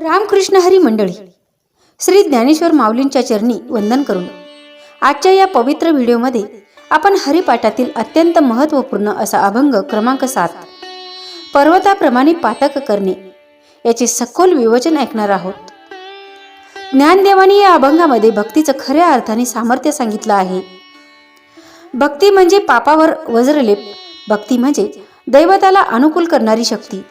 रामकृष्ण हरी मंडळी, श्री ज्ञानेश्वर माऊलींच्या चरणी वंदन करून आजच्या या पवित्र व्हिडिओमध्ये आपण हरिपाठातील अत्यंत महत्त्वपूर्ण असा अभंग क्रमांक 7 पर्वताप्रमाणे पातक करणे याचे सखोल विवेचन ऐकणार आहोत। ज्ञानदेवानी या अभंगामध्ये भक्तीचं खऱ्या अर्थाने सामर्थ्य सांगितलं आहे। भक्ती म्हणजे पापावर वज्रलेप, भक्ती म्हणजे दैवताला अनुकूल करणारी शक्ती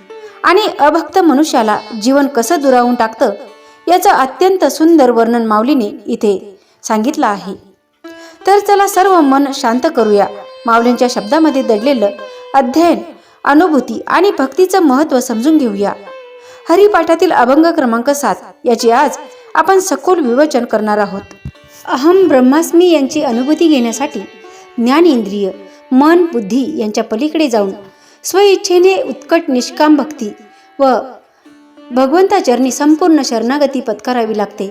आणि अभक्त मनुष्याला जीवन कसं दुरावून टाकतं याचं अत्यंत सुंदर वर्णन माऊलीने इथे सांगितलं आहे। तर चला सर्व मन शांत करूया, माऊलींच्या शब्दामध्ये दडलेलं अध्ययन, अनुभूती आणि भक्तीचं महत्त्व समजून घेऊया। हरिपाठातील अभंग क्रमांक 7 याचे आज आपण सखोल विवेचन करणार आहोत। अहम ब्रह्मास्मी यांची अनुभूती घेण्यासाठी ज्ञान इंद्रिय, मन, बुद्धी यांच्या पलीकडे जाऊन स्वइच्छेने उत्कट निष्काम भक्ती व भगवंताचरणी संपूर्ण शरणागती पत्करावी लागते,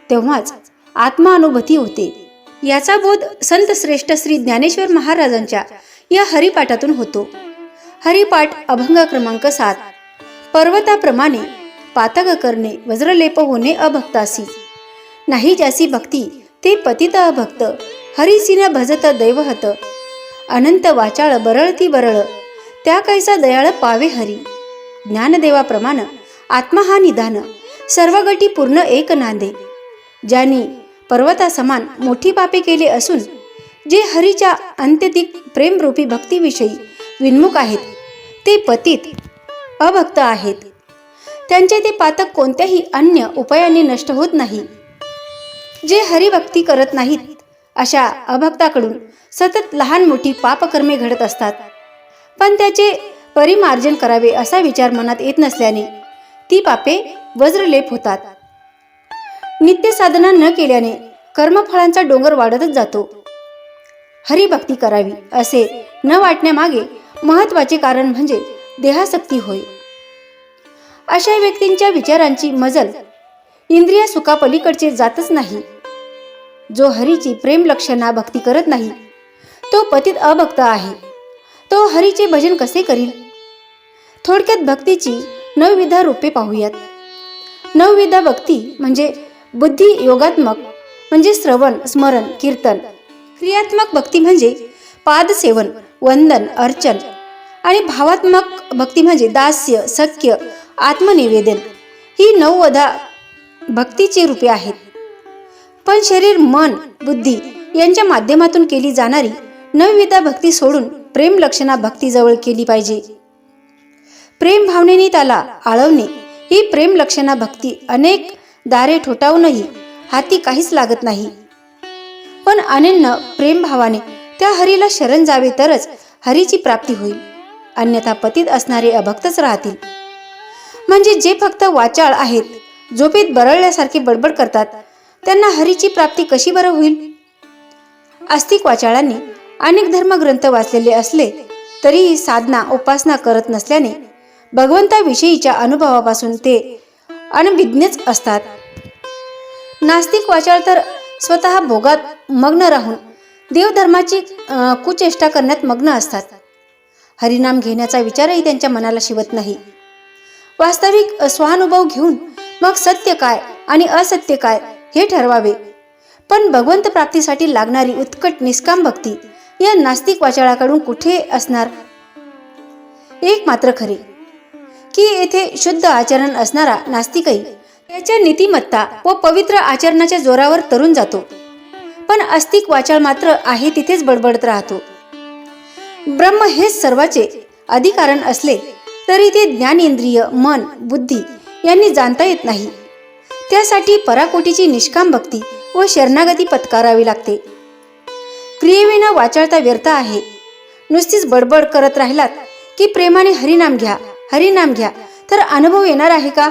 तेव्हाच आत्मानुभूती होते। याचा बोध संत श्रेष्ठ श्री ज्ञानेश्वर महाराजांच्या या हरिपाठातून होतो। हरिपाठ अभंग क्रमांक 7 पर्वताप्रमाणे पातक करणे वज्रलेप होणे अभक्तासी, नाही ज्यासी भक्ती ते पतित अभक्त, हरिसिन भजत दैवहत, अनंत वाचाळ बरळती बरळ, त्या कैसा दयाळ पावे हरी। ज्ञानदेवाप्रमाण आत्मा हा निधान, सर्व गटी पूर्ण एक नांदे, ज्यांनी पर्वता समान मोठी पापे केले असून जे हरीच्या अंत्यतिक प्रेमरूपी भक्तीविषयी विन्मुख आहेत ते पतित अभक्त आहेत। त्यांचे ते पातक कोणत्याही अन्य उपायाने नष्ट होत नाही। जे हरिभक्ती करत नाहीत अशा अभक्ताकडून सतत लहान मोठी पापकर्मे घडत असतात, पण त्याचे परिमार्जन करावे असा विचार मनात येत नसल्याने ती पापे वज्रलेप होतात। नित्य साधना न केल्याने कर्मफळांचा डोंगर वाढतच जातो। हरिभक्ती करावी असे न वाटण्यामागे महत्त्वाचे कारण म्हणजे देहासक्ती होय। अशा व्यक्तींच्या विचारांची मजल इंद्रिय सुखापलीकडचे जातच नाही। जो हरीची प्रेम लक्षणा भक्ती करत नाही तो पतित अभक्त आहे। तो हरीचे भजन कसे करील? थोडक्यात भक्तीची 9 विधा रूपे पाहूयात। 9 विधा भक्ती म्हणजे बुद्धी योगात्मक म्हणजे श्रवण, स्मरण, कीर्तन। क्रियात्मक भक्ती म्हणजे पादसेवन, वंदन, अर्चन आणि भावात्मक भक्ती म्हणजे दास्य, सख्य, आत्मनिवेदन। ही 9 विधा भक्तीची रूपे आहेत। पण शरीर, मन, बुद्धी यांच्या माध्यमातून केली जाणारी 9 विधा भक्ती सोडून प्रेम लक्षणा भक्ती जवळ केली पाहिजे। प्रेम भावनेने त्याला आळवणे ही प्रेम लक्षणा भक्ती अनेक दारे ठोठावूनही हाती काहीच लागत नाही। पण अनन्य प्रेम भावाने त्या हरीला शरण जावे तरच हरीची प्राप्ती होईल, अन्यथा पतित असणारे अभक्तच राहतील। म्हणजे जे फक्त वाचाळ आहेत, झोपेत बरळल्यासारखे बडबड करतात, त्यांना हरीची प्राप्ती कशी बरं होईल? आस्तिक वाचाळांनी अनेक धर्मग्रंथ वाचलेले असले तरीही साधना उपासना करत नसल्याने भगवंताविषयीच्या अनुभवापासून ते अनभिज्ञच असतात। नास्तिक वाचाळ तर स्वतः भोगात मग्न राहून देवधर्माची कुचेष्टा करण्यात मग्न असतात। हरिनाम घेण्याचा विचारही त्यांच्या मनाला शिवत नाही। वास्तविक स्वानुभव घेऊन मग सत्य काय आणि असत्य काय हे ठरवावे। पण भगवंत प्राप्तीसाठी लागणारी उत्कट निष्काम भक्ती या नास्तिक वाचाळाकडून कुठे असणार? एक मात्र खरे की येथे शुद्ध आचरण असणारा नास्तिकही त्याच्या नीतिमत्ता व पवित्र आचरणाच्या जोरावर तरून जातो, पण आस्तिक वाचाळ मात्र आहे तिथेच बडबडत राहतो। ब्रह्म हेच सर्वाचे अधिकारण असले तरी ते ज्ञानेंद्रिय, मन, बुद्धी यांनी जाणता येत नाही। त्यासाठी पराकोटीची निष्काम भक्ती व शरणागती पत्करावी लागते। क्रियेविना वाचाळता व्यर्थ आहे। नुसतीच बडबड करत राहिलात की प्रेमाने हरिनाम घ्या, हरिनाम घ्या, तर अनुभव येणार आहे का?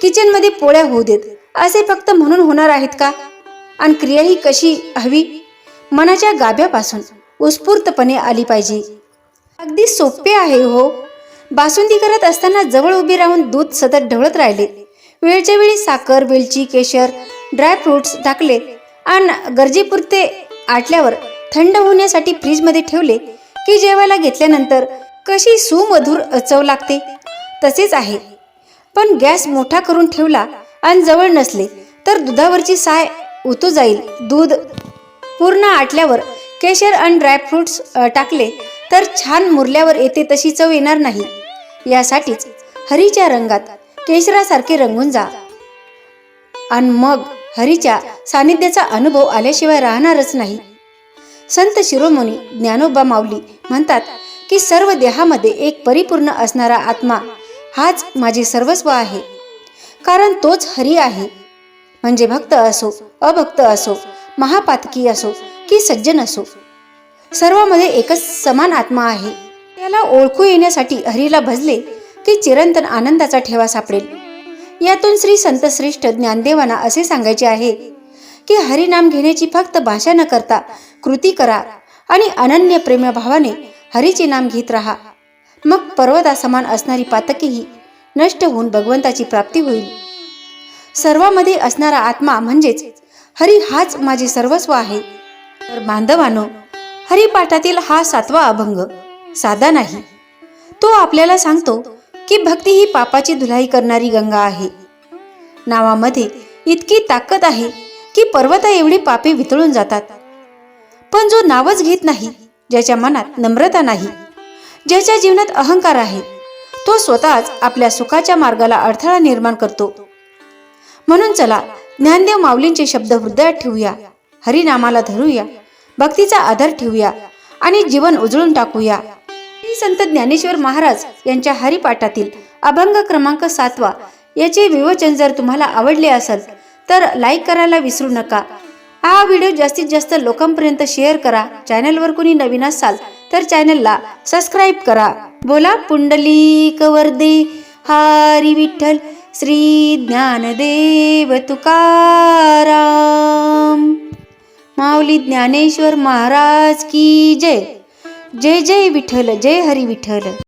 किचनमध्ये पोळ्या होऊ देत असे फक्त म्हणून होणार आहेत का? आणि क्रियाही कशी हवी? मनाच्या गाभ्यापासून उत्स्फूर्तपणे आली पाहिजे। अगदी सोपे आहे हो। बासुंदी करत असताना जवळ उभे राहून दूध सतत ढवळत राहिले, वेळच्या वेळी साखर, वेलची, केशर, ड्रायफ्रुट्स टाकले आणि गरजेपुरते आटल्यावर थंड होण्यासाठी फ्रीजमध्ये ठेवले की जेवायला घेतल्यानंतर कशी सुमधुर चव लागते, तसेच आहे पण गॅस मोठा करून ठेवला आणि जवळ नसले तर दुधावरची साय उतू जाईल. दूध पूर्ण आटल्यावर केशर आणि ड्रायफ्रुट्स टाकले तर छान मुरल्यावर येते तशी चव येणार नाही. यासाठीच हरीच्या रंगात केशरासारखे रंगून जा आणि मग हरीच्या सानिध्याचा अनुभव आल्याशिवाय राहणारच नाही. संत शिरोमणी ज्ञानोबा माऊली म्हणतात की सर्व देहामध्ये एक परिपूर्ण असणारा आत्मा हाच माझे सर्वस्व आहे. कारण तोच हरी आहे. म्हणजे भक्त असो, अभक्त असो, महापातकी असो की सज्जन असो, सर्वांमध्ये एकच समान आत्मा आहे. त्याला ओळखू येण्यासाठी हरीला भजले की चिरंतन आनंदाचा ठेवा सापडेल. यातून श्री संत श्रेष्ठ ज्ञानदेवांना असे सांगायचे आहे की हरिनाम घेण्याची फक्त भाषा न करता कृती करा आणि अनन्य प्रेमभावाने हरीचे नाम घेत राहा. मग पर्वतासमान असणारी पातकीही नष्ट होऊन भगवंताची प्राप्ती होईल. सर्वांमध्ये असणारा आत्मा म्हणजेच हरी हाच माझे सर्वस्व आहे. तर बांधवानो, हरिपाठातील हा 7वा अभंग साधा नाही. तो आपल्याला सांगतो की भक्ती ही पापाची धुलाई करणारी गंगा आहे. नावामध्ये इतकी ताकद आहे की पर्वता एवढी पापे वितळून जातात. पण जो नावच घेत नाही, ज्याच्या मनात नम्रता नाही, ज्याच्या जीवनात अहंकार आहे, तो स्वतःच आपल्या सुखाच्या मार्गाला अडथळा निर्माण करतो. म्हणून चला ज्ञानदेव माऊलींचे शब्द हृदयात ठेवूया, हरिनामाला धरूया, भक्तीचा आधार ठेवूया आणि जीवन उजळून टाकूया. श्री संत ज्ञानेश्वर महाराज यांच्या हरिपाठातील अभंग क्रमांक 7वा याचे विवेचन जर तुम्हाला आवडले असेल तर लाईक करायला विसरू नका. हा व्हिडिओ जास्तीत जास्त लोकांपर्यंत शेअर करा. चॅनलवर कोणी नवीन असाल तर चॅनलला सबस्क्राईब करा. बोला पुंडलिक वरदे हरी विठ्ठल श्री ज्ञानदेव तुकाराम. माऊली ज्ञानेश्वर महाराज की जय. जय जय विठ्ठल, जय हरी विठ्ठल.